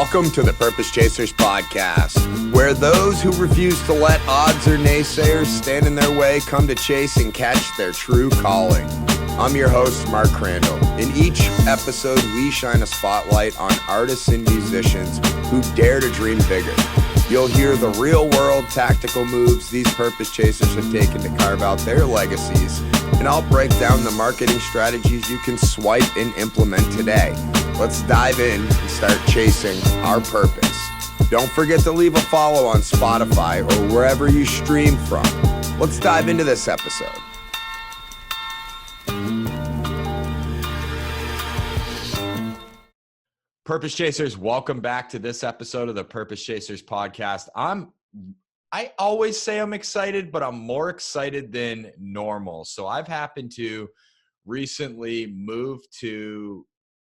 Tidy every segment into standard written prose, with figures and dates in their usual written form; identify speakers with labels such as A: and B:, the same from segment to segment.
A: Welcome to the Purpose Chasers podcast, where those who refuse to let odds or naysayers stand in their way come to chase and catch their true calling. I'm your host, Mark Crandall. In each episode, we shine a spotlight on artists and musicians who dare to dream bigger. You'll hear the real-world tactical moves these Purpose Chasers have taken to carve out their legacies, and I'll break down the marketing strategies you can swipe and implement today. Let's dive in and start chasing our purpose. Don't forget to leave a follow on Spotify or wherever you stream from. Let's dive into this episode. Purpose Chasers, welcome back to this episode of the Purpose Chasers podcast. I always say I'm excited, but I'm more excited than normal. So I've happened to recently move to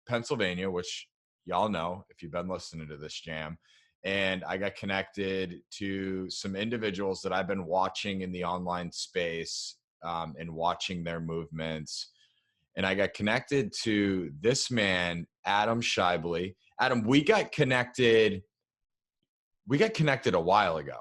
A: Pennsylvania, which y'all know if you've been listening to this jam. And I got connected to some individuals that I've been watching in the online space and watching their movements. And I got connected to this man, Adam Schaeuble. Adam, we got connected a while ago.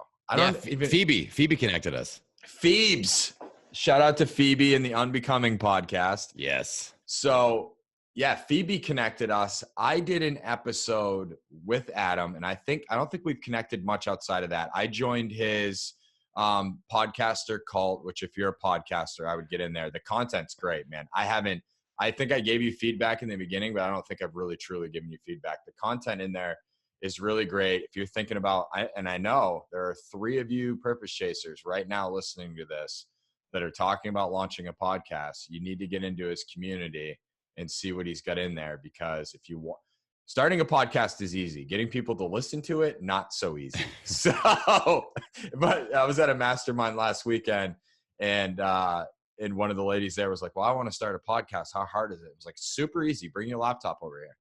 B: Phoebe connected us.
A: Phoebes. Shout out to Phoebe and the Unbecoming podcast.
B: Yes.
A: So, yeah, Phoebe connected us. I did an episode with Adam, and I don't think we've connected much outside of that. I joined his podcaster cult, which if you're a podcaster, I would get in there. The content's great, man. I think I gave you feedback in the beginning, but I don't think I've really truly given you feedback. The content in there is really great. If you're thinking about, and I know there are 3 of you Purpose Chasers right now listening to this that are talking about launching a podcast, you need to get into his community and see what he's got in there, because if you want, starting a podcast is easy. Getting people to listen to it, not so easy. But I was at a mastermind last weekend, and one of the ladies there was like, well, I want to start a podcast. How hard is it? It was like, super easy. Bring your laptop over here.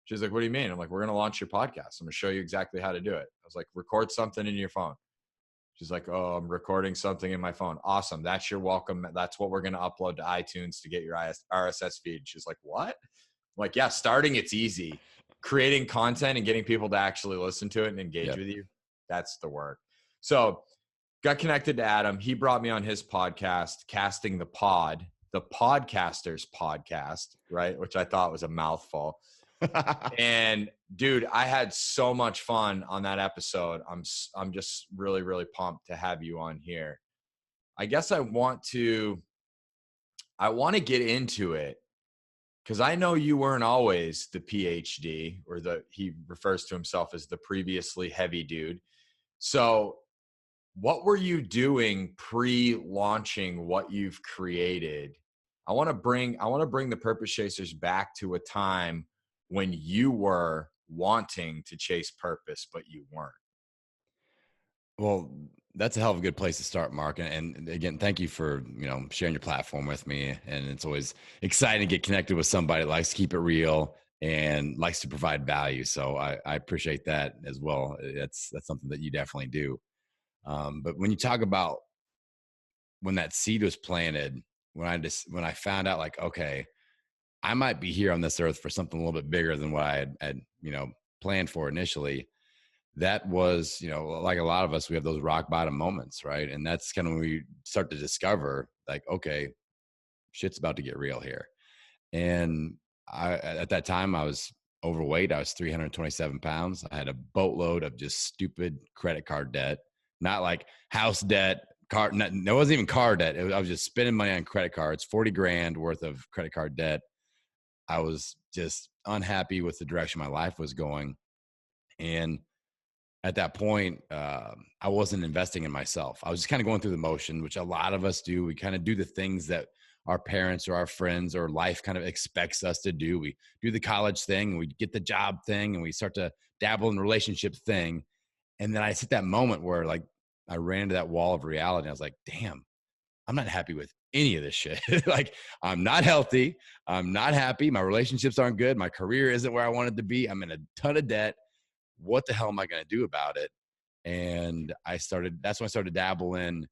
A: She's like, what do you mean? I'm like, we're going to launch your podcast. I'm going to show you exactly how to do it. I was like, record something in your phone. She's like, oh, I'm recording something in my phone. Awesome. That's your welcome. That's what we're going to upload to iTunes to get your RSS feed. She's like, what? I'm like, yeah, starting it's easy. Creating content and getting people to actually listen to it and engage with you, that's the work. So got connected to Adam. He brought me on his podcast, Casting the Pod, the Podcasters podcast, right? Which I thought was a mouthful. And dude, I had so much fun on that episode. I'm just really, really pumped to have you on here. I guess I want to get into it because I know you weren't always the PhD, or he refers to himself as the previously heavy dude. So what were you doing pre-launching what you've created? I want to bring the Purpose Chasers back to a time when you were wanting to chase purpose, but you weren't.
B: Well, that's a hell of a good place to start, Mark. And again, thank you for, sharing your platform with me. And it's always exciting to get connected with somebody that likes to keep it real and likes to provide value. So I appreciate that as well. That's something that you definitely do. But when you talk about when that seed was planted, when I found out, like, okay, I might be here on this earth for something a little bit bigger than what I had planned for initially. That was, like a lot of us, we have those rock bottom moments, right? And that's kind of when we start to discover, like, okay, shit's about to get real here. And at that time, I was overweight. I was 327 pounds. I had a boatload of just stupid credit card debt, not like house debt, it wasn't even car debt. I was just spending money on credit cards, 40 grand worth of credit card debt. I was just unhappy with the direction my life was going. And at that point, I wasn't investing in myself. I was just kind of going through the motion, which a lot of us do. We kind of do the things that our parents or our friends or life kind of expects us to do. We do the college thing, and we get the job thing, and we start to dabble in the relationship thing. And then I hit that moment where, like, I ran into that wall of reality. And I was like, damn, I'm not happy with any of this shit. Like, I'm not healthy. I'm not happy. My relationships aren't good. My career isn't where I wanted to be. I'm in a ton of debt. What the hell am I going to do about it? And that's when I started to dabble in,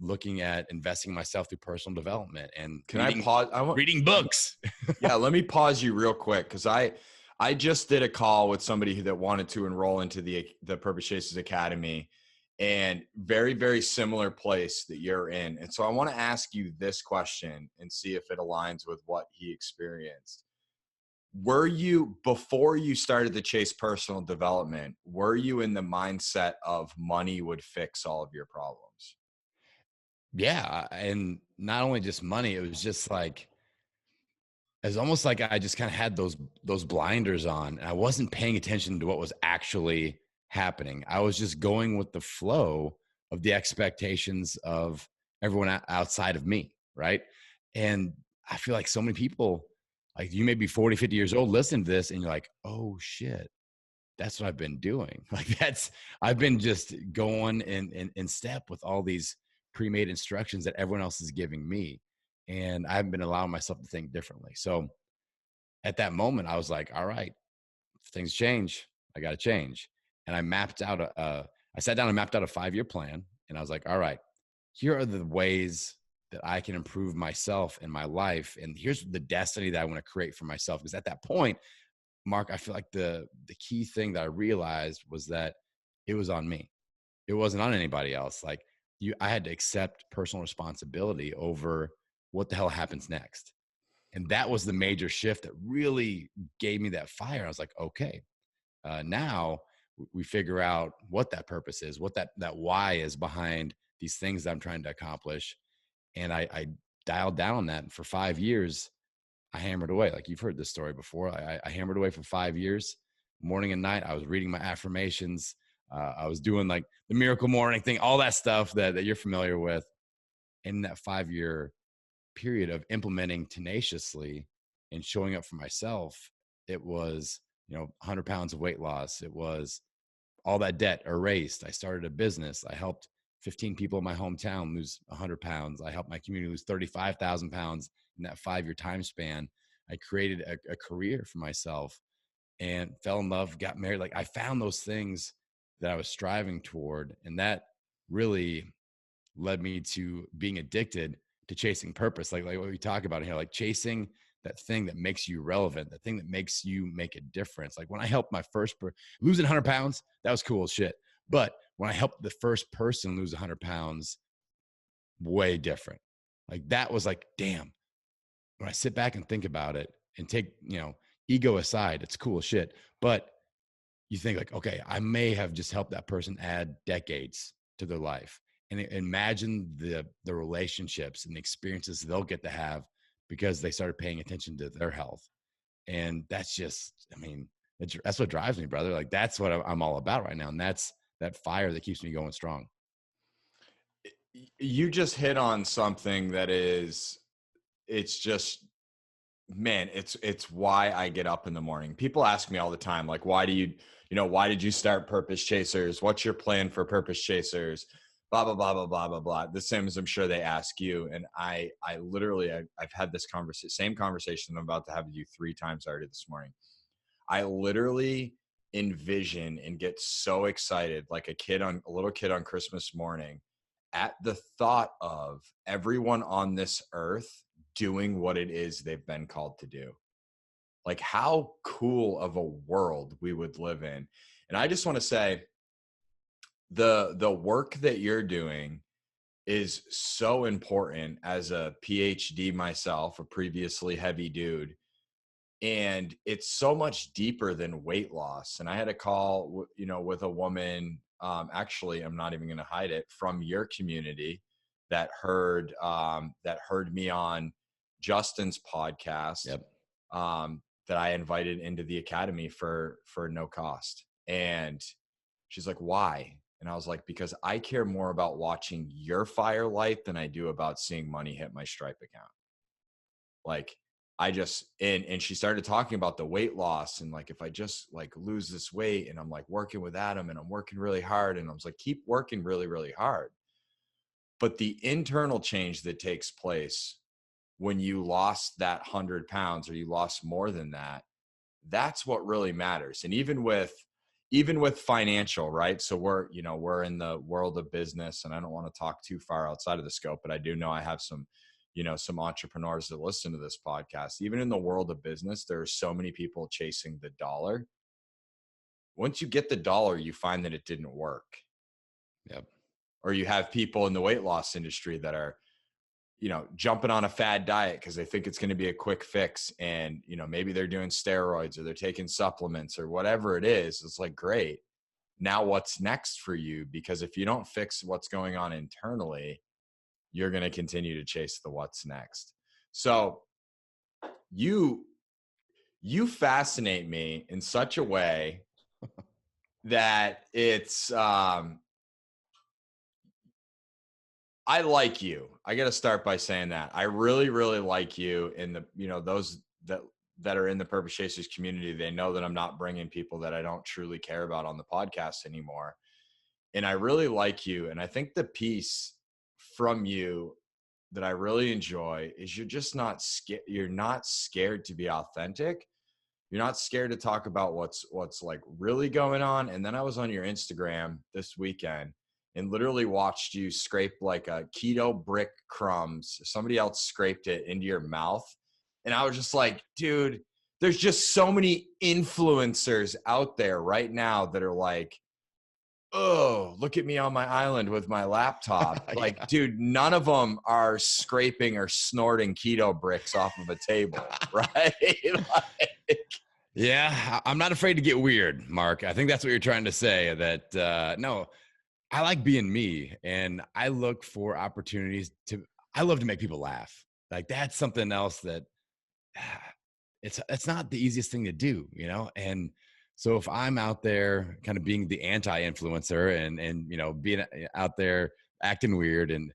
B: looking at investing myself through personal development and
A: I pause?
B: Reading books.
A: Yeah. Let me pause you real quick. Cause I I just did a call with somebody that wanted to enroll into the Purpose Chasers Academy, and very, very similar place that you're in. And so I want to ask you this question and see if it aligns with what he experienced. Were you, before you started to chase personal development, were you in the mindset of money would fix all of your problems?
B: Yeah. And not only just money, it was just like, it's almost like I just kind of had those blinders on, and I wasn't paying attention to what was actually happening. I was just going with the flow of the expectations of everyone outside of me, right? And I feel like so many people, like you may be 40, 50 years old, listen to this, and you're like, oh shit, that's what I've been doing. Like I've been just going in step with all these pre-made instructions that everyone else is giving me. And I haven't been allowing myself to think differently. So at that moment, I was like, all right, if things change, I got to change. And I sat down and mapped out a 5-year plan. And I was like, all right, here are the ways that I can improve myself and my life. And here's the destiny that I want to create for myself. Because at that point, Mark, I feel like the key thing that I realized was that it was on me. It wasn't on anybody else. Like I had to accept personal responsibility over what the hell happens next. And that was the major shift that really gave me that fire. I was like, okay, now we figure out what that purpose is, what that why is behind these things that I'm trying to accomplish. And I dialed down on that. And for 5 years, I hammered away. Like you've heard this story before. I hammered away for 5 years, morning and night. I was reading my affirmations. I was doing like the miracle morning thing, all that stuff that you're familiar with. In that 5-year period of implementing tenaciously and showing up for myself, it was, 100 pounds of weight loss. It was all that debt erased. I started a business. I helped 15 people in my hometown lose 100 pounds. I helped my community lose 35,000 pounds in that 5-year time span. I created a career for myself and fell in love, got married. Like I found those things that I was striving toward. And that really led me to being addicted to chasing purpose. Like what we talk about here, like chasing that thing that makes you relevant, that thing that makes you make a difference. Like when I helped my losing 100 pounds, that was cool as shit. But when I helped the first person lose 100 pounds, way different. Like that was like, damn, when I sit back and think about it and take, ego aside, it's cool as shit. But you think like, okay, I may have just helped that person add decades to their life. And imagine the relationships and the experiences they'll get to have because they started paying attention to their health. And that's just, that's what drives me, brother. Like that's what I'm all about right now. And that's that fire that keeps me going strong.
A: You just hit on something that is, it's just, man, it's why I get up in the morning. People ask me all the time, like, why did you start Purpose Chasers? What's your plan for Purpose Chasers? Blah, blah, blah, blah, blah, blah, blah. The same as I'm sure they ask you. And I literally, I've had this same conversation I'm about to have with you 3 times already this morning. I literally envision and get so excited, like a little kid on Christmas morning, at the thought of everyone on this earth doing what it is they've been called to do. Like how cool of a world we would live in. And I just want to say the work that you're doing is so important. As a PhD myself, a previously heavy dude, and it's so much deeper than weight loss. And I had a call, with a woman, actually, I'm not even going to hide it, from your community that heard me on Justin's podcast.
B: Yep.
A: That I invited into the academy for no cost. And she's like, why? And I was like, because I care more about watching your firelight than I do about seeing money hit my Stripe account. Like and she started talking about the weight loss and like, if I just like lose this weight, and I'm like working with Adam and I'm working really hard, and I was like, keep working really, really hard. But the internal change that takes place when you lost that 100 pounds, or you lost more than that, that's what really matters. And even with financial, right? So we're in the world of business, and I don't want to talk too far outside of the scope, but I do know I have some some entrepreneurs that listen to this podcast. Even in the world of business, there are so many people chasing the dollar. Once you get the dollar, you find that it didn't work.
B: Yep.
A: Or you have people in the weight loss industry that are, jumping on a fad diet because they think it's going to be a quick fix. And, maybe they're doing steroids or they're taking supplements or whatever it is. It's like, great. Now what's next for you? Because if you don't fix what's going on internally, you're going to continue to chase the what's next. So you fascinate me in such a way that it's, I like you. I got to start by saying that I really, really like you. In the, those that are in the Purpose Chasers community, they know that I'm not bringing people that I don't truly care about on the podcast anymore. And I really like you. And I think the piece from you that I really enjoy is you're just not scared. You're not scared to be authentic. You're not scared to talk about what's like really going on. And then I was on your Instagram this weekend and literally watched you scrape like a keto brick crumbs. Somebody else scraped it into your mouth. And I was just like, dude, there's just so many influencers out there right now that are like, oh, look at me on my island with my laptop. Like, yeah. Dude, none of them are scraping or snorting keto bricks off of a table, right?
B: Yeah, I'm not afraid to get weird, Mark. I think that's what you're trying to say, that no, I like being me, and I look for opportunities I love to make people laugh. Like, that's something else that it's not the easiest thing to do, And so if I'm out there kind of being the anti-influencer and being out there acting weird, and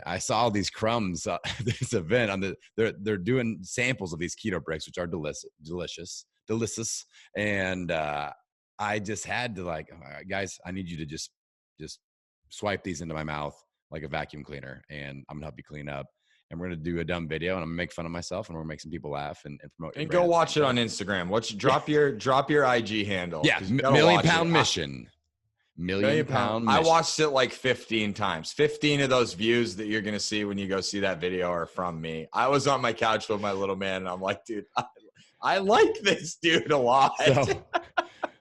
B: I saw these crumbs this event on they're doing samples of these keto bricks, which are delicious. And I just had to, like, all right, guys, I need you to just swipe these into my mouth like a vacuum cleaner, and I'm gonna help you clean up. And we're gonna do a dumb video, and I'm gonna make fun of myself, and we're gonna make some people laugh and promote.
A: And go watch it on Instagram. Drop your IG handle.
B: Yeah, Million Pound Mission. Million Pound Mission.
A: I watched it like 15 times. 15 of those views that you're gonna see when you go see that video are from me. I was on my couch with my little man, and I'm like, dude, I like this dude a lot.
B: So,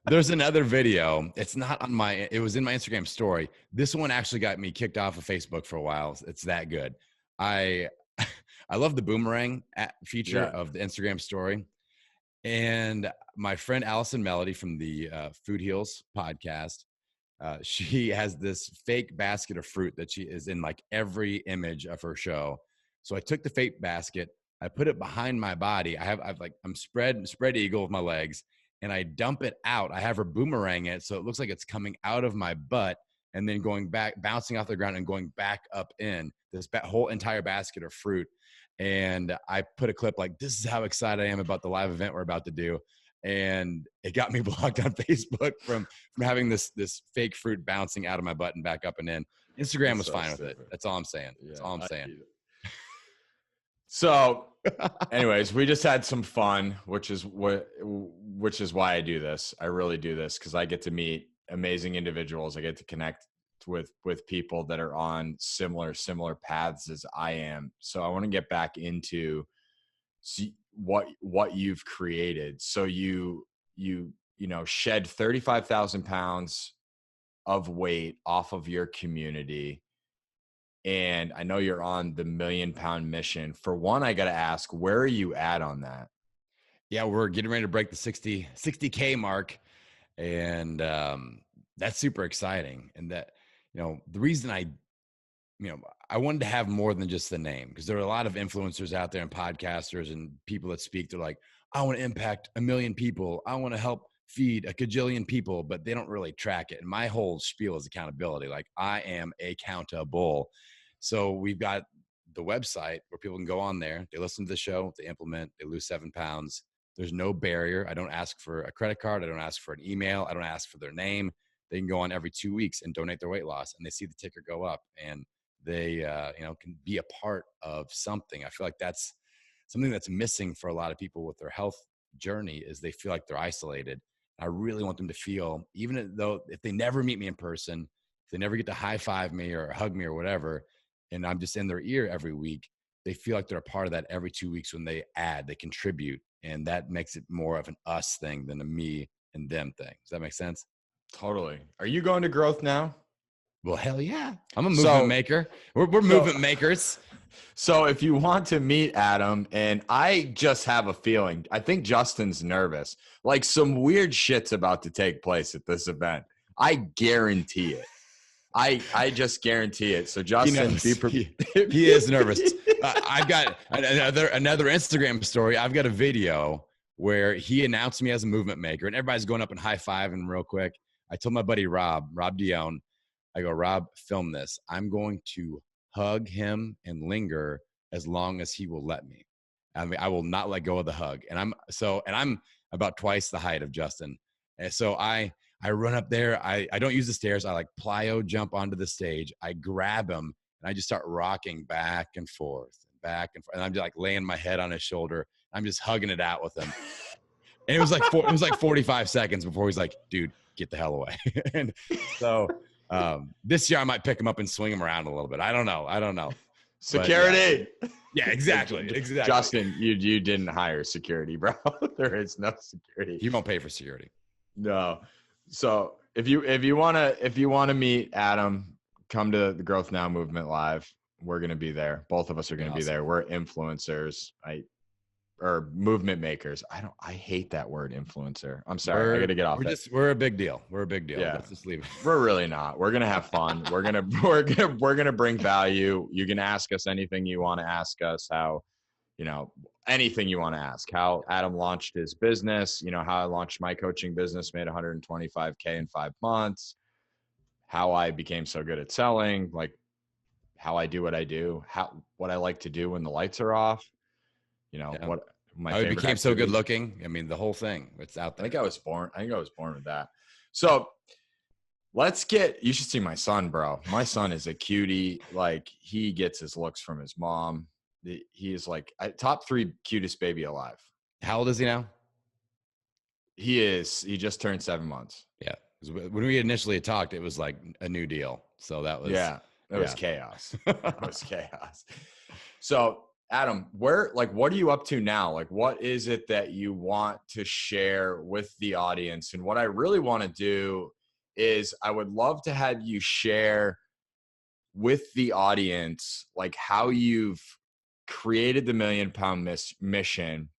B: there's another video. It's not on it was in my Instagram story. This one actually got me kicked off of Facebook for a while. It's that good. I love the boomerang feature of the Instagram story. And my friend Allison Melody from the Food Heals podcast, she has this fake basket of fruit that she is in like every image of her show. So I took the fake basket, I put it behind my body. I'm spread eagle with my legs, and I dump it out. I have her boomerang it, so it looks like it's coming out of my butt and then going back, bouncing off the ground and going back up in this whole entire basket of fruit. And I put a clip like, this is how excited I am about the live event we're about to do. And it got me blocked on Facebook from having this fake fruit bouncing out of my butt and back up and in. Instagram was fine with it. That's all I'm saying. That's all I'm saying.
A: So anyways, we just had some fun, which is why I do this. I really do this because I get to meet amazing individuals. I get to connect with people that are on similar paths as I am. So I want to get back into what you've created. So you shed 35,000 pounds of weight off of your community. And I know you're on the 1 million pound mission. For one, I got to ask, where are you at on that?
B: Yeah, we're getting ready to break the 60K mark. And that's super exciting. And that, the reason I wanted to have more than just the name, because there are a lot of influencers out there and podcasters and people that speak. They're like, I want to impact 1 million people. I want to help feed a gajillion people, but they don't really track it. And my whole spiel is accountability. Like, I am accountable. So we've got the website where people can go on there. They listen to the show, they implement, they lose 7 pounds. There's no barrier. I don't ask for a credit card. I don't ask for an email. I don't ask for their name. They can go on every 2 weeks and donate their weight loss, and they see the ticker go up, and they, can be a part of something. I feel like that's something that's missing for a lot of people with their health journey, is they feel like they're isolated. I really want them to feel, even though if they never meet me in person, if they never get to high five me or hug me or whatever, and I'm just in their ear every week, they feel like they're a part of that every 2 weeks when they contribute. And that makes it more of an us thing than a me and them thing. Does that make sense?
A: Totally. Are you going to growth now?
B: Well, hell yeah. I'm a movement maker. We're movement makers.
A: So if you want to meet Adam, and I just have a feeling, I think Justin's nervous. Like some weird shit's about to take place at this event. I guarantee it. I just guarantee it. So Justin,
B: he is nervous. I've got another Instagram story. I've got a video where he announced me as a movement maker, and everybody's going up and high-fiving real quick. I told my buddy Rob Dione, I go, Rob, film this. I'm going to hug him and linger as long as he will let me. I mean, I will not let go of the hug. And I'm about twice the height of Justin. And so I run up there. I don't use the stairs. I like plyo jump onto the stage. I grab him and I just start rocking back and forth. And I'm just like laying my head on his shoulder. I'm just hugging it out with him. And it was like 45 seconds before he's like, dude, get the hell away. And so this year I might pick him up and swing him around a little bit. I don't know.
A: Security.
B: But, yeah, exactly.
A: Justin, you didn't hire security, bro. There is no security.
B: You won't pay for security.
A: No. So if you wanna meet Adam, come to the Growth Now Movement Live. We're gonna be there. Both of us are gonna be there. We're influencers. Or movement makers. I hate that word influencer. I'm sorry. I got to get off it.
B: We're a big deal. Yeah. Let's just leave it.
A: We're really not. We're going to have fun. We're going to bring value. You can ask us anything you want to ask us, how, anything you want to ask, how Adam launched his business, how I launched my coaching business, made 125K in 5 months, how I became so good at selling, like how I do what I do, what I like to do when the lights are off. What my favorite
B: became so good looking. I mean, the whole thing, it's out there.
A: I think I was born with that. So you should see my son, bro. My son is a cutie. Like he gets his looks from his mom. He is like top 3 cutest baby alive.
B: How old is he now?
A: He just turned 7 months.
B: Yeah. When we initially talked, it was like a new deal. So that was,
A: it was chaos. It was chaos. So Adam, what are you up to now? Like, what is it that you want to share with the audience? And what I really want to do is I would love to have you share with the audience, like how you've created the $1 Million mission,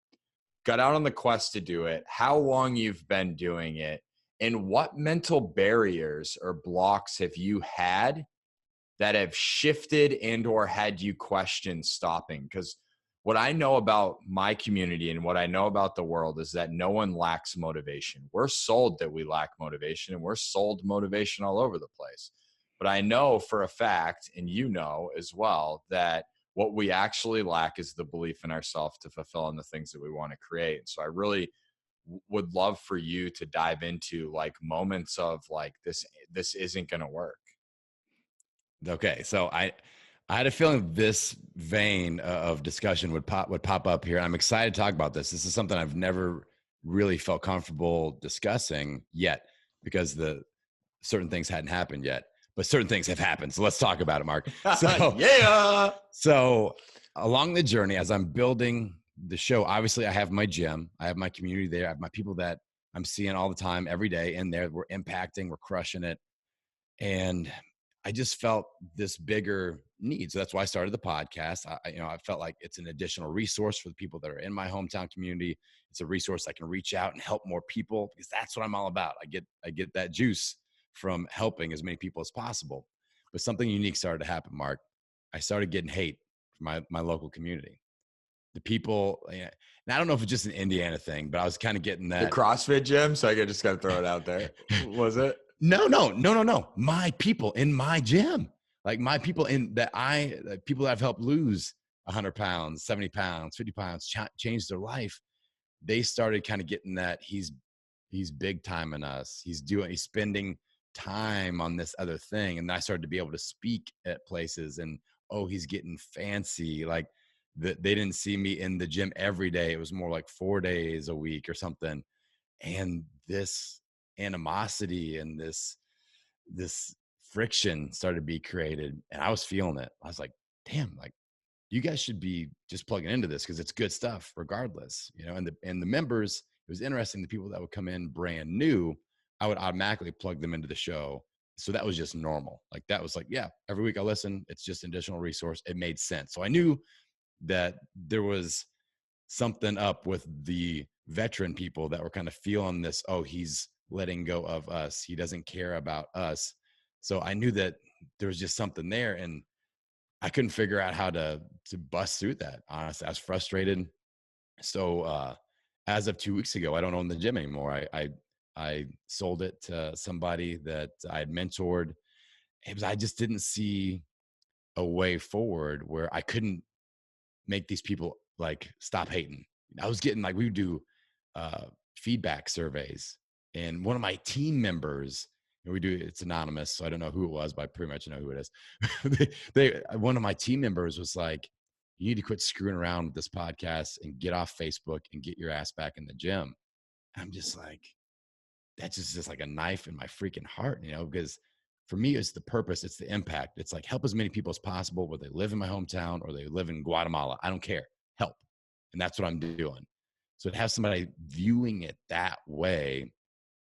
A: got out on the quest to do it, how long you've been doing it, and what mental barriers or blocks have you had that have shifted and or had you question stopping? Because what I know about my community and what I know about the world is that no one lacks motivation. We're sold that we lack motivation, and we're sold motivation all over the place. But I know for a fact, and as well, that what we actually lack is the belief in ourselves to fulfill in the things that we want to create. And so I really would love for you to dive into like moments of like, this isn't going to work.
B: Okay, so I had a feeling this vein of discussion would pop up here. I'm excited to talk about this. This is something I've never really felt comfortable discussing yet because the certain things hadn't happened yet, but certain things have happened. So let's talk about it, Mark. So, So along the journey, as I'm building the show, obviously I have my gym, I have my community there, I have my people that I'm seeing all the time, every day in there. We're impacting, we're crushing it. And I just felt this bigger need. So that's why I started the podcast. I felt like it's an additional resource for the people that are in my hometown community. It's a resource I can reach out and help more people because that's what I'm all about. I get that juice from helping as many people as possible. But something unique started to happen, Mark. I started getting hate from my local community. The people, and I don't know if it's just an Indiana thing, but I was kind of getting that.
A: The CrossFit gym, so I just got to throw it out there. Was it?
B: No. My people in my gym, like my people people that I've helped lose 100 pounds, 70 pounds, 50 pounds, change their life. They started kind of getting that he's big time in us. He's spending time on this other thing. And I started to be able to speak at places and, he's getting fancy. Like they didn't see me in the gym every day. It was more like 4 days a week or something. And this animosity and this friction started to be created, and I was feeling it. I was like, damn, like you guys should be just plugging into this because it's good stuff regardless, you know. And the members, it was interesting, the people that would come in brand new, I would automatically plug them into the show. So that was just normal. Like that was like, yeah, every week I listen, it's just an additional resource. It made sense. So I knew that there was something up with the veteran people that were kind of feeling this, oh, he's letting go of us, he doesn't care about us. So I knew that there was just something there, and I couldn't figure out how to bust through that. Honestly, I was frustrated. So as of 2 weeks ago, I don't own the gym anymore. I sold it to somebody that I had mentored. I just didn't see a way forward where I couldn't make these people like stop hating. I was getting like, we would do uh, feedback surveys, and one of my team members, and we do, it's anonymous, so I don't know who it was, but I pretty much know who it is. One of my team members was like, you need to quit screwing around with this podcast and get off Facebook and get your ass back in the gym. I'm just like, that's just like a knife in my freaking heart, you know, because for me, it's the purpose, it's the impact. It's like, help as many people as possible, whether they live in my hometown or they live in Guatemala. I don't care. Help. And that's what I'm doing. So to have somebody viewing it that way,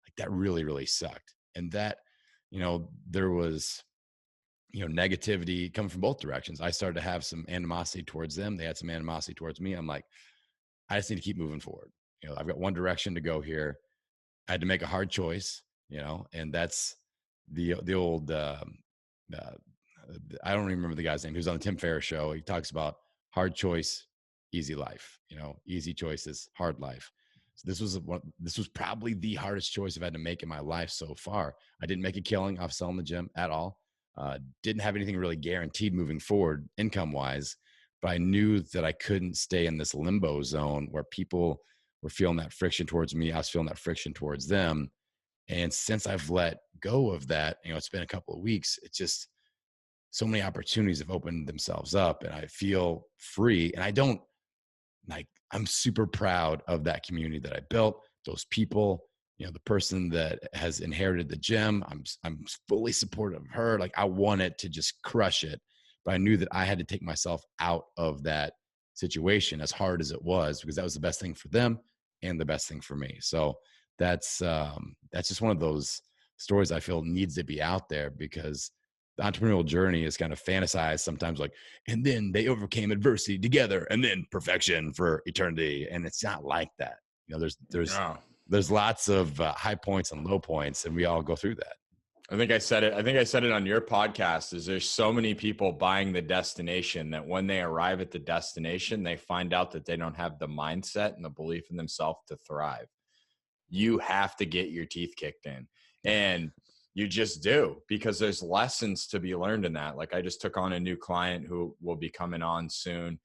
B: like that really, really sucked. And that, you know, there was, you know, negativity coming from both directions. I started to have some animosity towards them. They had some animosity towards me. I'm like, I just need to keep moving forward. You know, I've got one direction to go here. I had to make a hard choice, you know, and that's the old, I don't remember the guy's name. He was on the Tim Ferriss show. He talks about hard choice, easy life, you know, easy choices, hard life. So this was probably the hardest choice I've had to make in my life so far. I didn't make a killing off selling the gym at all. Didn't have anything really guaranteed moving forward income wise, but I knew that I couldn't stay in this limbo zone where people were feeling that friction towards me. I was feeling that friction towards them. And since I've let go of that, you know, it's been a couple of weeks. It's just so many opportunities have opened themselves up, and I feel free. And I don't like, I'm super proud of that community that I built, those people, you know, the person that has inherited the gym. I'm fully supportive of her. Like I wanted to just crush it, but I knew that I had to take myself out of that situation, as hard as it was, because that was the best thing for them and the best thing for me. So that's just one of those stories I feel needs to be out there, because the entrepreneurial journey is kind of fantasized sometimes, like, and then they overcame adversity together and then perfection for eternity. And it's not like that. You know, there's lots of high points and low points, and we all go through that.
A: I think I said it on your podcast, is there's so many people buying the destination that when they arrive at the destination, they find out that they don't have the mindset and the belief in themselves to thrive. You have to get your teeth kicked in, and you just do, because there's lessons to be learned in that. Like I just took on a new client who will be coming on soon,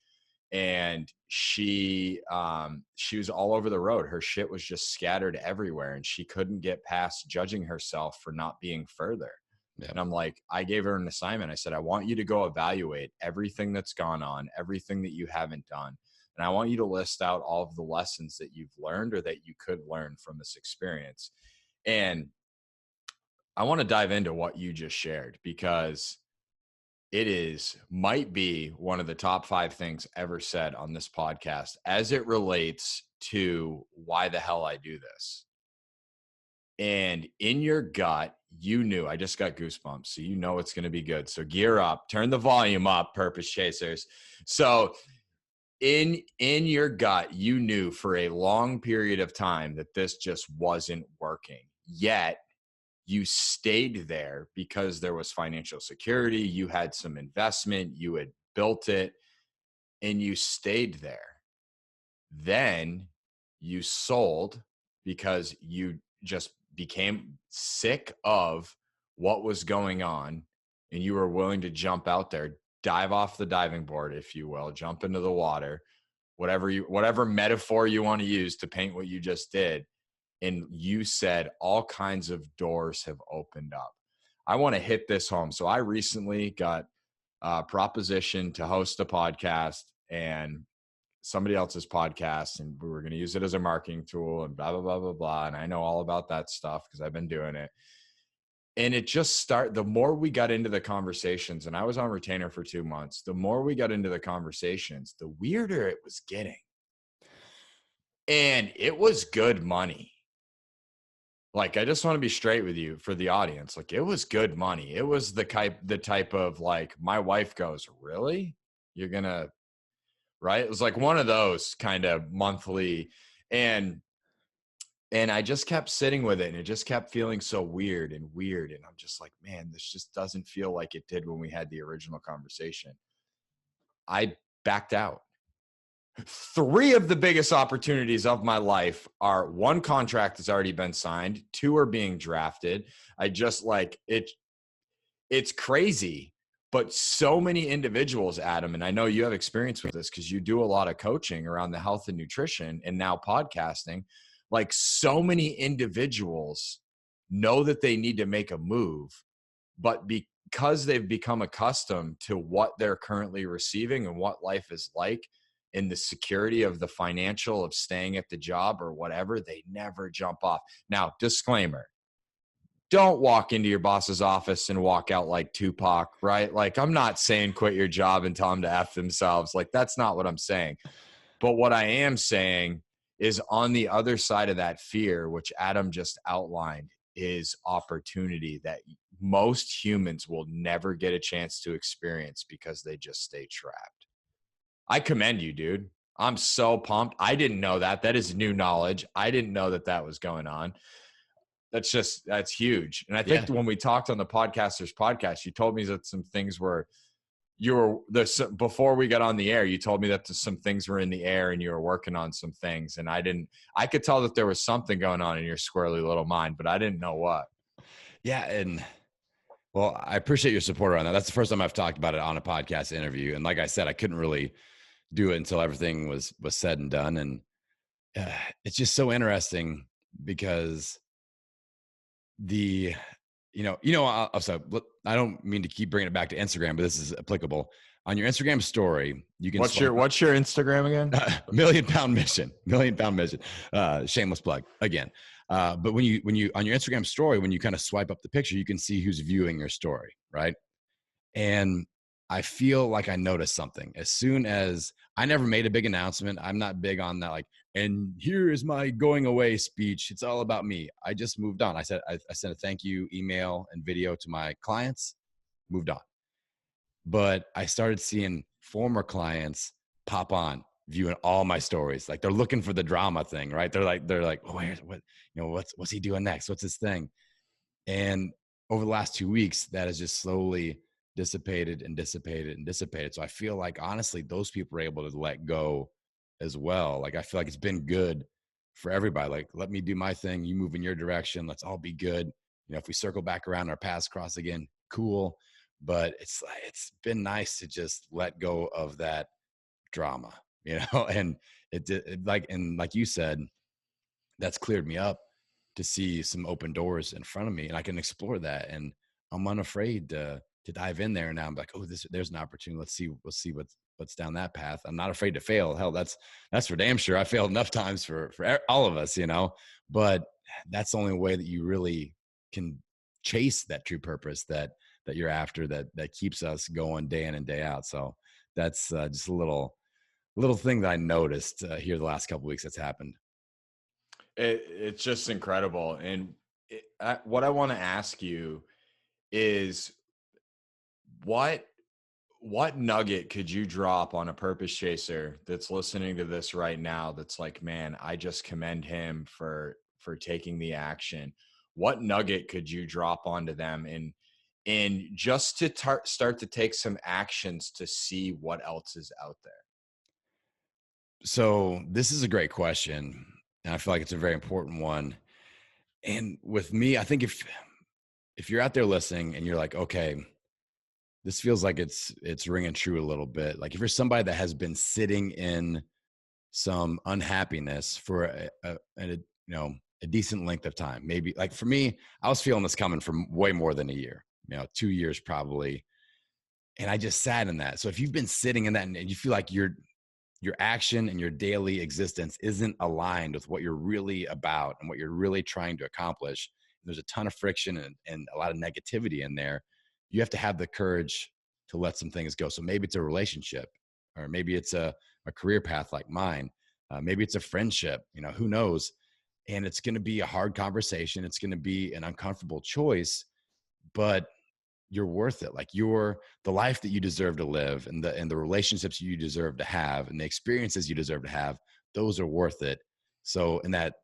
A: and she was all over the road. Her shit was just scattered everywhere, and she couldn't get past judging herself for not being further. Yeah. And I'm like, I gave her an assignment. I said, I want you to go evaluate everything that's gone on, everything that you haven't done. And I want you to list out all of the lessons that you've learned or that you could learn from this experience. And I want to dive into what you just shared, because might be one of the top 5 things ever said on this podcast as it relates to why the hell I do this. And in your gut, you knew, I just got goosebumps, so you know it's going to be good. So gear up, turn the volume up, purpose chasers. So in your gut, you knew for a long period of time that this just wasn't working. Yet you stayed there because there was financial security. You had some investment, you had built it, and you stayed there. Then you sold because you just became sick of what was going on, and you were willing to jump out there, dive off the diving board, if you will, jump into the water, whatever metaphor you want to use to paint what you just did. And you said all kinds of doors have opened up. I want to hit this home. So I recently got a proposition to host a podcast, and somebody else's podcast, and we were going to use it as a marketing tool and blah, blah, blah, blah, blah. And I know all about that stuff because I've been doing it. And it just the more we got into the conversations, and I was on retainer for 2 months, the more we got into the conversations, the weirder it was getting. And it was good money. Like, I just want to be straight with you for the audience. Like, it was good money. It was the type of, like, my wife goes, really? You're gonna, right? It was like one of those kind of monthly. And I just kept sitting with it, and it just kept feeling so weird. And I'm just like, man, this just doesn't feel like it did when we had the original conversation. I backed out. 3 of the biggest opportunities of my life are: 1 contract has already been signed, 2 are being drafted. I just, like, it's crazy, but so many individuals, Adam, and I know you have experience with this because you do a lot of coaching around the health and nutrition and now podcasting. Like, so many individuals know that they need to make a move, but because they've become accustomed to what they're currently receiving and what life is like, in the security of the financial of staying at the job or whatever, they never jump off. Now, disclaimer, don't walk into your boss's office and walk out like Tupac, right? Like, I'm not saying quit your job and tell them to F themselves. Like, that's not what I'm saying. But what I am saying is, on the other side of that fear, which Adam just outlined, is opportunity that most humans will never get a chance to experience because they just stay trapped. I commend you, dude. I'm so pumped. I didn't know that. That is new knowledge. I didn't know that was going on. That's huge. And I think when we talked on the Podcasters podcast, you told me that some things were, before we got on the air, you told me that some things were in the air and you were working on some things. And I could tell that there was something going on in your squirrely little mind, but I didn't know what.
B: Yeah. And well, I appreciate your support around that. That's the first time I've talked about it on a podcast interview. And like I said, I couldn't really do it until everything was said and done. And it's just so interesting because I don't mean to keep bringing it back to Instagram, but this is applicable. On your Instagram story, you can.
A: What's your Instagram again?
B: Million pound mission. Shameless plug again. But when you on your Instagram story, when you kind of swipe up the picture, you can see who's viewing your story, right? And I feel like I noticed something as soon as I never made a big announcement. I'm not big on that, like, and here is my going away speech. It's all about me. I just moved on. I sent a thank you email and video to my clients, moved on. But I started seeing former clients pop on, viewing all my stories. Like, they're looking for the drama thing, right? They're like, oh, what's he doing next? What's his thing? And over the last 2 weeks, that has just slowly dissipated. So I feel like, honestly, those people are able to let go as well. Like, I feel like it's been good for everybody. Like, let me do my thing. You move in your direction. Let's all be good. If we circle back around, our paths cross again, cool. But it's been nice to just let go of that drama, and like you said, that's cleared me up to see some open doors in front of me, and I can explore that. And I'm unafraid to dive in there. And now I'm like, oh, there's an opportunity. Let's see what's down that path. I'm not afraid to fail. Hell, that's for damn sure. I failed enough times for all of us, but that's the only way that you really can chase that true purpose that you're after, that keeps us going day in and day out. So that's just a little thing that I noticed here the last couple of weeks that's happened.
A: It's just incredible. And what I want to ask you is, what nugget could you drop on a purpose chaser that's listening to this right now, that's like, man, I just commend him for taking the action? What nugget could you drop onto them and just to start to take some actions to see what else is out there?
B: So this is a great question, and I feel like it's a very important one. And with me, I think if you're out there listening and you're like, okay, this feels like it's ringing true a little bit. Like, if you're somebody that has been sitting in some unhappiness for a decent length of time, maybe, like, for me, I was feeling this coming for way more than a year, 2 years probably. And I just sat in that. So if you've been sitting in that and you feel like your action and your daily existence isn't aligned with what you're really about and what you're really trying to accomplish, there's a ton of friction and a lot of negativity in there, you have to have the courage to let some things go. So maybe it's a relationship, or maybe it's a career path like mine. Maybe it's a friendship, who knows? And it's going to be a hard conversation. It's going to be an uncomfortable choice, but you're worth it. Like the life that you deserve to live, and the relationships you deserve to have, and the experiences you deserve to have, those are worth it. So in that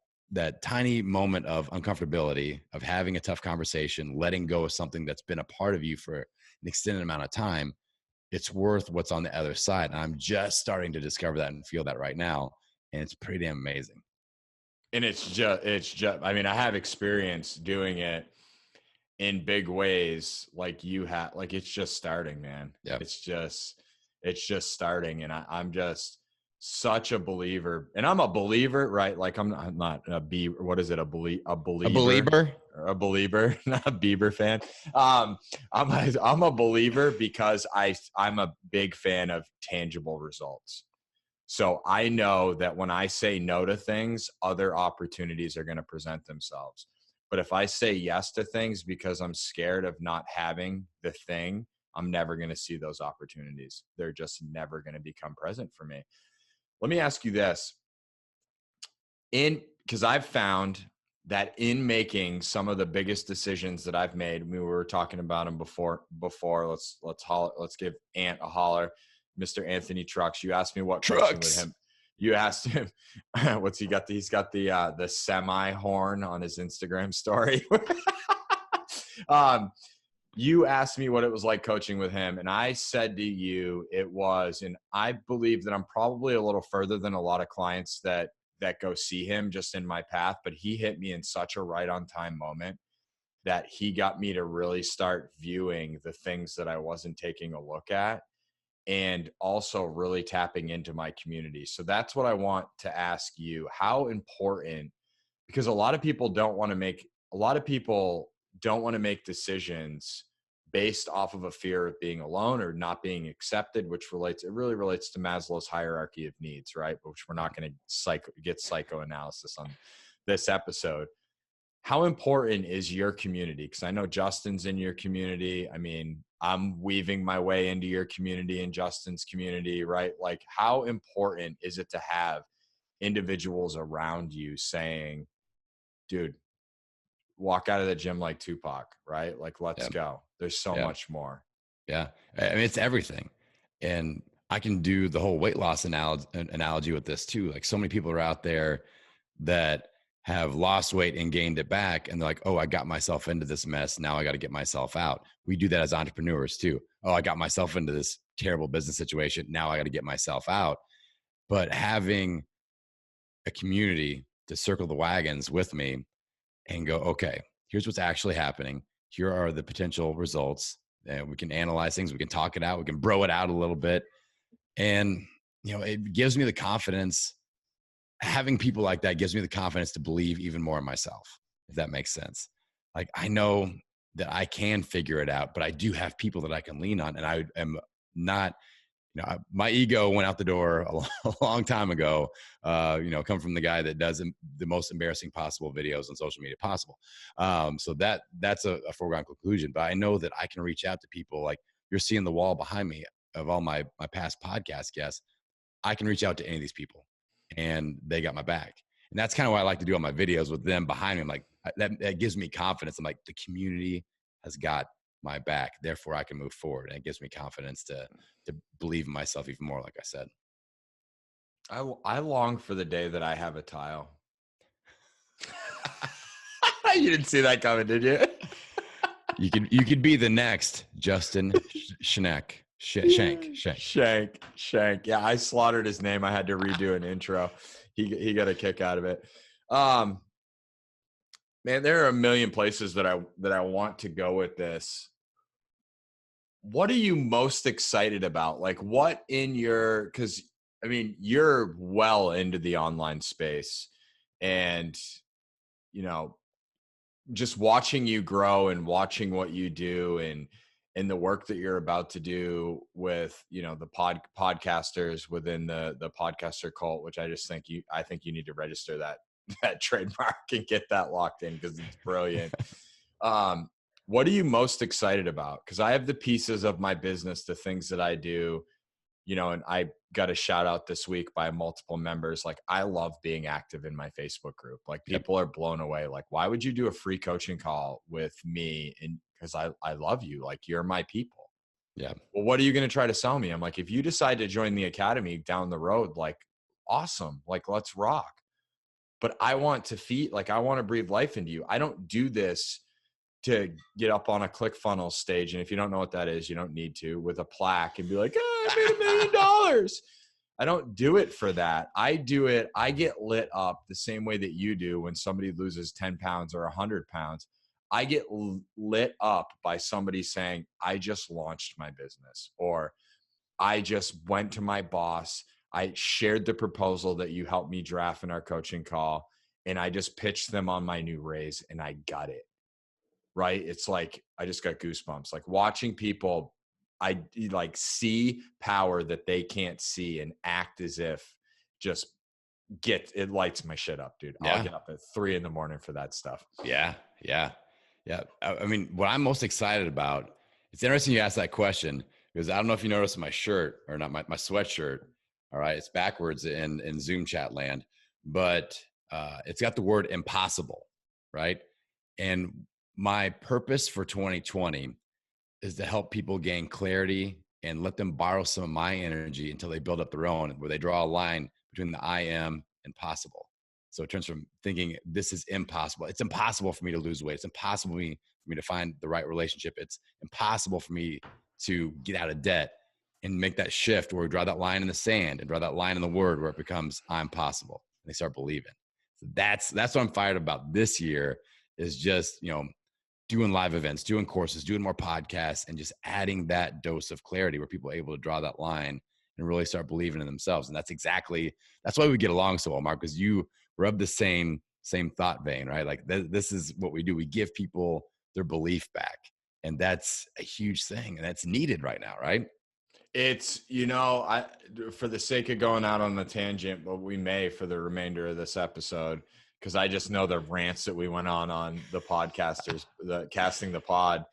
B: tiny moment of uncomfortability, of having a tough conversation, letting go of something that's been a part of you for an extended amount of time, it's worth what's on the other side. And I'm just starting to discover that and feel that right now. And it's pretty damn amazing.
A: And it's just, I mean, I have experience doing it in big ways like you have. Like, it's just starting, man.
B: Yeah.
A: It's just starting. And I'm just such a believer, and I'm a believer, right? Like I'm not a Bieber. What is it? A believer, not a Bieber fan. I'm a believer because I'm a big fan of tangible results. So I know that when I say no to things, other opportunities are going to present themselves. But if I say yes to things because I'm scared of not having the thing, I'm never going to see those opportunities. They're just never going to become present for me. Let me ask you this. Because I've found that in making some of the biggest decisions that I've made, we were talking about them before. Let's give Ant a holler. Mr. Anthony Trucks. You asked me what coaching with him. You asked him, what's he got? He's got the semi horn on his Instagram story. You asked me what it was like coaching with him, and I said to you it was, and I believe that I'm probably a little further than a lot of clients that go see him just in my path, but he hit me in such a right on time moment that he got me to really start viewing the things that I wasn't taking a look at, and also really tapping into my community. So that's what I want to ask you. How important, because a lot of people don't want to make decisions based off of a fear of being alone or not being accepted, which really relates to Maslow's hierarchy of needs, right? Which we're not going to get psychoanalysis on this episode. How important is your community? Because I know Justin's in your community. I mean, I'm weaving my way into your community and Justin's community, right? Like, how important is it to have individuals around you saying, dude, walk out of the gym like Tupac, right? Like, let's go. There's so much more.
B: Yeah. I mean, it's everything. And I can do the whole weight loss analogy with this too. Like, so many people are out there that have lost weight and gained it back. And they're like, oh, I got myself into this mess. Now I got to get myself out. We do that as entrepreneurs too. Oh, I got myself into this terrible business situation. Now I got to get myself out. But having a community to circle the wagons with me and go, okay, here's what's actually happening. Here are the potential results. And we can analyze things. We can talk it out. We can bro it out a little bit. And, it gives me the confidence. Having people like that gives me the confidence to believe even more in myself, if that makes sense. Like, I know that I can figure it out, but I do have people that I can lean on. And I am not, my ego went out the door a long time ago, come from the guy that does the most embarrassing possible videos on social media possible. So that's a foregone conclusion, but I know that I can reach out to people. Like, you're seeing the wall behind me of all my past podcast guests. I can reach out to any of these people and they got my back. And that's kind of what I like to do on my videos with them behind me. I'm like, that gives me confidence. I'm like, the community has got my back, therefore I can move forward. And it gives me confidence to believe in myself even more, like I said.
A: I long for the day that I have a tile. You didn't see that coming, did you?
B: You could be the next Justin Shank.
A: Shank. Yeah, I slaughtered his name. I had to redo an intro. He got a kick out of it. Man, there are a million places that I want to go with this. What are you most excited about? Like, what in your, because I mean, you're well into the online space, and just watching you grow and watching what you do and the work that you're about to do with the podcasters within the podcaster cult, which I think you need to register that that trademark and get that locked in because it's brilliant. What are you most excited about? Because I have the pieces of my business, the things that I do, and I got a shout out this week by multiple members. Like, I love being active in my Facebook group. Like, people are blown away. Like, why would you do a free coaching call with me? And because I love you, like, you're my people.
B: Yeah.
A: Well, what are you going to try to sell me? I'm like, if you decide to join the academy down the road, like, awesome. Like, let's rock. But I want to I want to breathe life into you. I don't do this to get up on a ClickFunnels stage. And if you don't know what that is, you don't need to, with a plaque and be like, I made $1 million. I don't do it for that. I get lit up the same way that you do when somebody loses 10 pounds or 100 pounds. I get lit up by somebody saying, I just launched my business, or I just went to my boss. I shared the proposal that you helped me draft in our coaching call, and I just pitched them on my new raise and I got it. Right. It's like, I just got goosebumps, like watching people, I like see power that they can't see and act as if it lights my shit up, dude.
B: Yeah.
A: I'll get up at 3 a.m. for that stuff.
B: Yeah. I mean, what I'm most excited about, it's interesting you asked that question, because I don't know if you noticed my shirt or not, my sweatshirt. All right. It's backwards in Zoom chat land, but it's got the word impossible. Right. And my purpose for 2020 is to help people gain clarity and let them borrow some of my energy until they build up their own, where they draw a line between the I am and possible. So it turns from thinking this is impossible. It's impossible for me to lose weight. It's impossible for me to find the right relationship. It's impossible for me to get out of debt, and make that shift where we draw that line in the sand and draw that line in the word where it becomes I'm possible. And they start believing. So that's what I'm fired about this year, is just, doing live events, doing courses, doing more podcasts, and just adding that dose of clarity where people are able to draw that line and really start believing in themselves. And that's why we get along so well, Mark, because you rub the same thought vein, right? Like this is what we do. We give people their belief back. And that's a huge thing. And that's needed right now, right?
A: It's, for the sake of going out on the tangent, but we may for the remainder of this episode, because I just know the rants that we went on the podcasters, the casting the pod.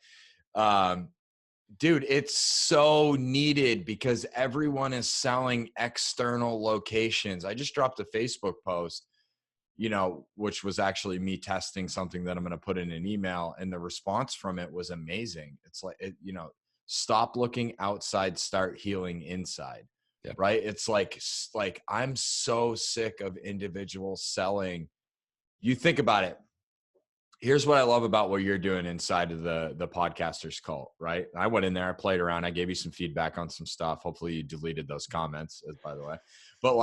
A: Dude, it's so needed because everyone is selling external locations. I just dropped a Facebook post, which was actually me testing something that I'm going to put in an email. And the response from it was amazing. It's like, stop looking outside, start healing inside.
B: Yep.
A: Right. It's like I'm so sick of individuals selling. You think about it. Here's what I love about what you're doing inside of the podcasters cult, right? I went in there, I played around, I gave you some feedback on some stuff. Hopefully you deleted those comments, by the way. But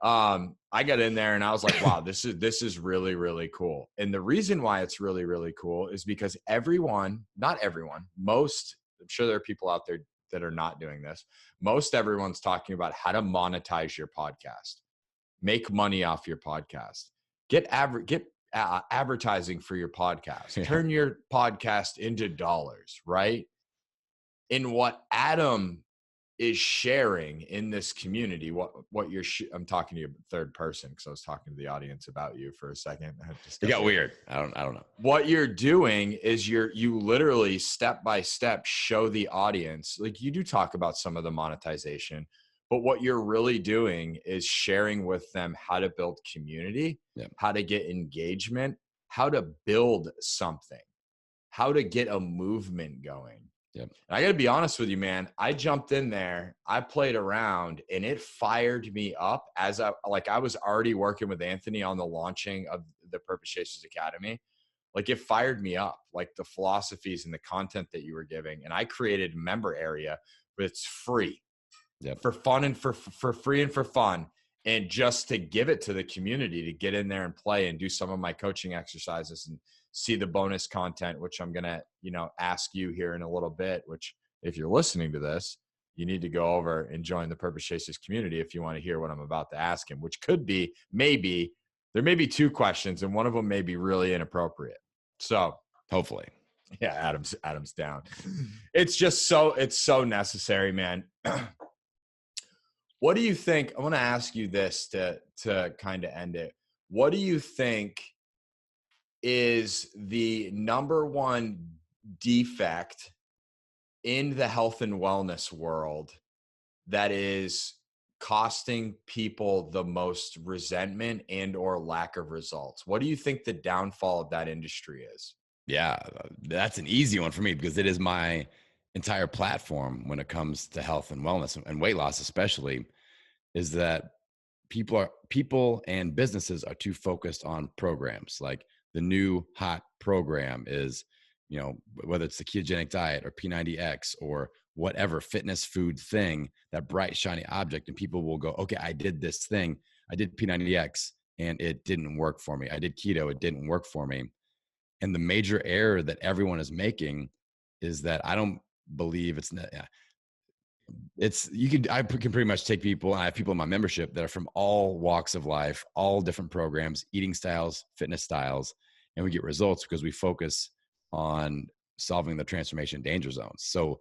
A: I got in there and I was like, wow, this is really, really cool. And the reason why it's really, really cool is because not everyone, most, I'm sure there are people out there that are not doing this. Most everyone's talking about how to monetize your podcast, make money off your podcast. Get advertising for your podcast. Yeah. Turn your podcast into dollars, right? And what Adam is sharing in this community, I'm talking to you third person because I was talking to the audience about you for a second.
B: It got weird. I don't know.
A: What you're doing is you literally step by step show the audience, like you do talk about some of the monetization, but what you're really doing is sharing with them how to build community, how to get engagement, how to build something, how to get a movement going.
B: Yep.
A: And I got to be honest with you, man. I jumped in there, I played around, and it fired me up as I was already working with Anthony on the launching of the Purpose Chasers Academy. Like it fired me up, like the philosophies and the content that you were giving. And I created a member area, but it's free.
B: Yep.
A: For fun and for free and for fun, and just to give it to the community to get in there and play and do some of my coaching exercises and see the bonus content, which I'm going to, ask you here in a little bit, which if you're listening to this, you need to go over and join the Purpose Chasers community if you want to hear what I'm about to ask him, which could be, there may be 2 questions and one of them may be really inappropriate. So
B: hopefully.
A: Yeah, Adam's down. It's so necessary, man. What do you think? I want to ask you this to kind of end it. what do you think is the number one defect in the health and wellness world that is costing people the most resentment and or lack of results? What do you think the downfall of that industry is?
B: Yeah, that's an easy one for me because it is my entire platform when it comes to health and wellness and weight loss, especially, is that people and businesses are too focused on programs. Like the new hot program is, whether it's the ketogenic diet or P90X or whatever fitness food thing, that bright shiny object, and people will go, okay, I did this thing, I did P90X and it didn't work for me, I did keto, it didn't work for me. And the major error that everyone is making is that I don't believe I can pretty much take people, and I have people in my membership that are from all walks of life, all different programs, eating styles, fitness styles, and we get results because we focus on solving the transformation danger zones. So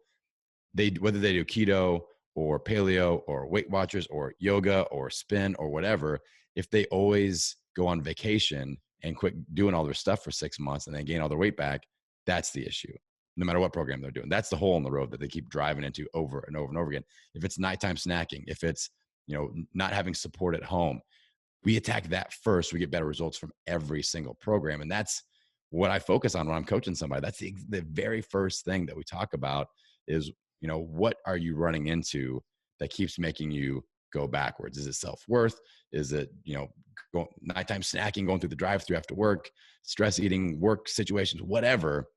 B: whether they do keto or paleo or Weight Watchers or yoga or spin or whatever, if they always go on vacation and quit doing all their stuff for 6 months and then gain all their weight back, that's the issue. No matter what program they're doing, that's the hole in the road that they keep driving into over and over and over again. If it's nighttime snacking, if it's, not having support at home, we attack that first, we get better results from every single program. And that's what I focus on when I'm coaching somebody. That's the very first thing that we talk about is, what are you running into that keeps making you go backwards? Is it self-worth? Is it, nighttime snacking, going through the drive-thru after work, stress eating, work situations, whatever?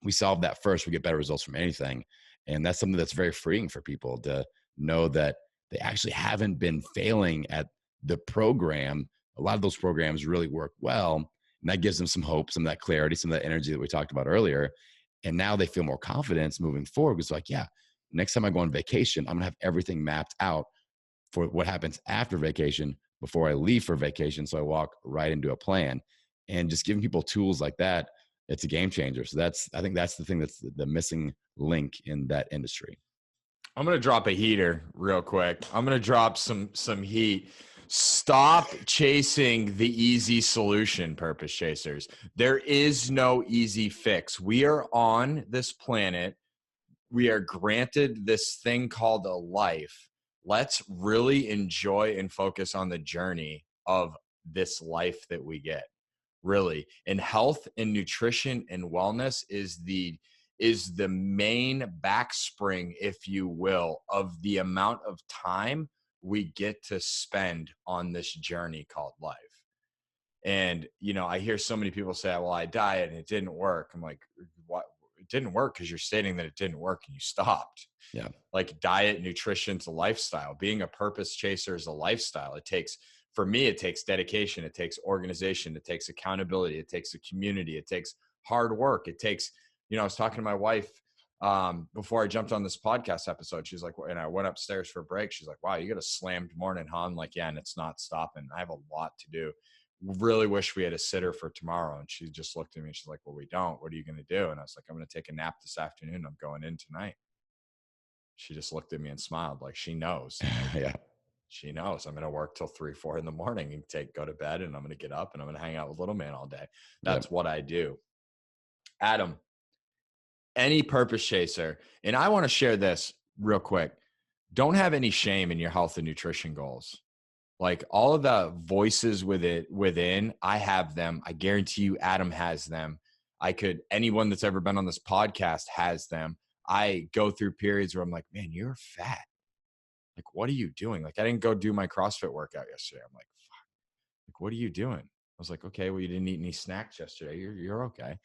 B: We solve that first, we get better results from anything. And that's something that's very freeing for people to know that they actually haven't been failing at the program. A lot of those programs really work well. And that gives them some hope, some of that clarity, some of that energy that we talked about earlier. And now they feel more confidence moving forward. It's like, yeah, next time I go on vacation, I'm gonna have everything mapped out for what happens after vacation before I leave for vacation. So I walk right into a plan. And just giving people tools like that, it's a game changer. So I think that's the thing that's the missing link in that industry.
A: I'm going to drop a heater real quick. I'm going to drop some heat. Stop chasing the easy solution, purpose chasers. There is no easy fix. We are on this planet. We are granted this thing called a life. Let's really enjoy and focus on the journey of this life that we get. Really. And health and nutrition and wellness is the main backspring, if you will, of the amount of time we get to spend on this journey called life. And, I hear so many people say, well, I diet and it didn't work. I'm like, what? It didn't work because you're stating that it didn't work and you stopped.
B: Yeah.
A: Like diet, nutrition's a lifestyle. Being a purpose chaser is a lifestyle. For me, it takes dedication. It takes organization. It takes accountability. It takes a community. It takes hard work. It takes, I was talking to my wife before I jumped on this podcast episode. She's like, and I went upstairs for a break. She's like, wow, you got a slammed morning, huh? I'm like, yeah, and it's not stopping. I have a lot to do. Really wish we had a sitter for tomorrow. And she just looked at me and she's like, well, we don't. What are you going to do? And I was like, I'm going to take a nap this afternoon. I'm going in tonight. She just looked at me and smiled like she knows.
B: Yeah.
A: She knows I'm going to work till 3, 4 in the morning and go to bed, and I'm going to get up and I'm going to hang out with little man all day. That's what I do. Adam, any purpose chaser. And I want to share this real quick. Don't have any shame in your health and nutrition goals. Like all of the voices within, I have them. I guarantee you Adam has them. Anyone that's ever been on this podcast has them. I go through periods where I'm like, man, you're fat. Like, what are you doing? Like, I didn't go do my CrossFit workout yesterday. I'm like, fuck. Like, what are you doing? I was like, okay, well, you didn't eat any snacks yesterday. You're okay.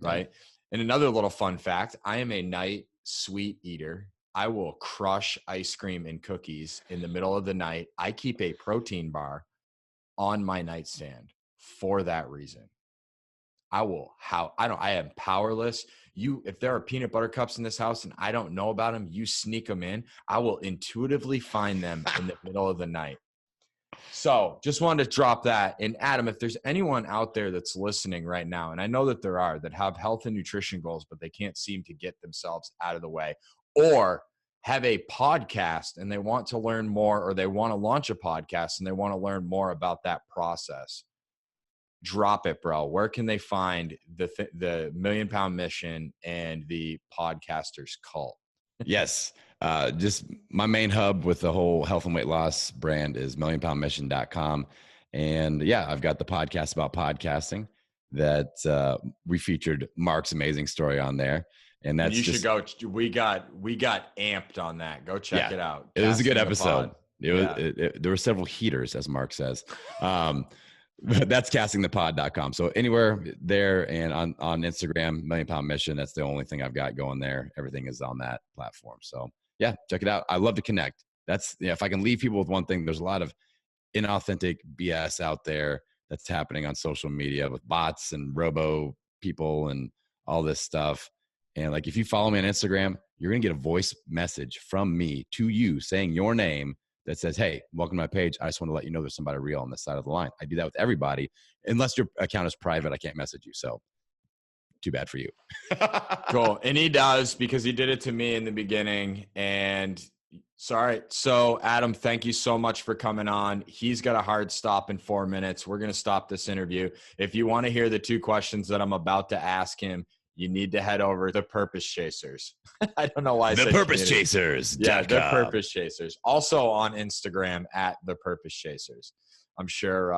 A: Right. And another little fun fact, I am a night sweet eater. I will crush ice cream and cookies in the middle of the night. I keep a protein bar on my nightstand for that reason. I am powerless. If there are peanut butter cups in this house and I don't know about them, you sneak them in. I will intuitively find them in the middle of the night. So just wanted to drop that. And Adam, if there's anyone out there that's listening right now, and I know that there are, that have health and nutrition goals, but they can't seem to get themselves out of the way, or have a podcast and they want to learn more, or they want to launch a podcast and they want to learn more about that process, drop it, bro. Where can they find the Million Pound Mission and the Podcasters Cult?
B: Yes. Just my main hub with the whole health and weight loss brand is millionpoundmission.com. And yeah, I've got the podcast about podcasting that we featured Mark's amazing story on there. And that's
A: should go. We got amped on that. Go check it out.
B: It was a good episode. There were several heaters, as Mark says. That's castingthepod.com. So anywhere there, and on Instagram, Million Pound Mission, that's the only thing I've got going there. Everything is on that platform. So yeah, check it out. I love to connect. That's, if I can leave people with one thing, there's a lot of inauthentic BS out there that's happening on social media with bots and robo people and all this stuff. And like, if you follow me on Instagram, you're going to get a voice message from me to you saying your name that says, hey, welcome to my page. I just want to let you know there's somebody real on this side of the line. I do that with everybody. Unless your account is private, I can't message you. So too bad for you.
A: Cool. And he does, because he did it to me in the beginning. And sorry. So Adam, thank you so much for coming on. He's got a hard stop in 4 minutes. We're going to stop this interview. If you want to hear the 2 questions that I'm about to ask him, you need to head over to The Purpose Chasers. I don't know why I said
B: The Purpose Chasers.
A: Yeah, The Purpose Chasers. Also on Instagram at The Purpose Chasers. I'm sure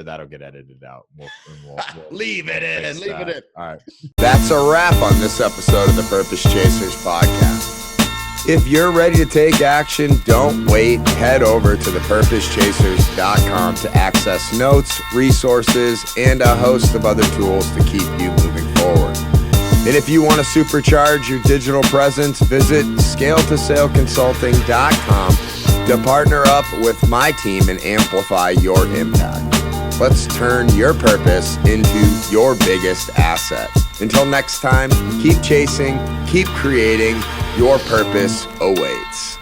A: that'll get edited out. We'll
B: leave it in. Leave it in.
A: All right.
C: That's a wrap on this episode of the Purpose Chasers podcast. If you're ready to take action, don't wait. Head over to thepurposechasers.com to access notes, resources, and a host of other tools to keep you moving forward. And if you want to supercharge your digital presence, visit scaletosaleconsulting.com to partner up with my team and amplify your impact. Let's turn your purpose into your biggest asset. Until next time, keep chasing, keep creating. Your purpose awaits.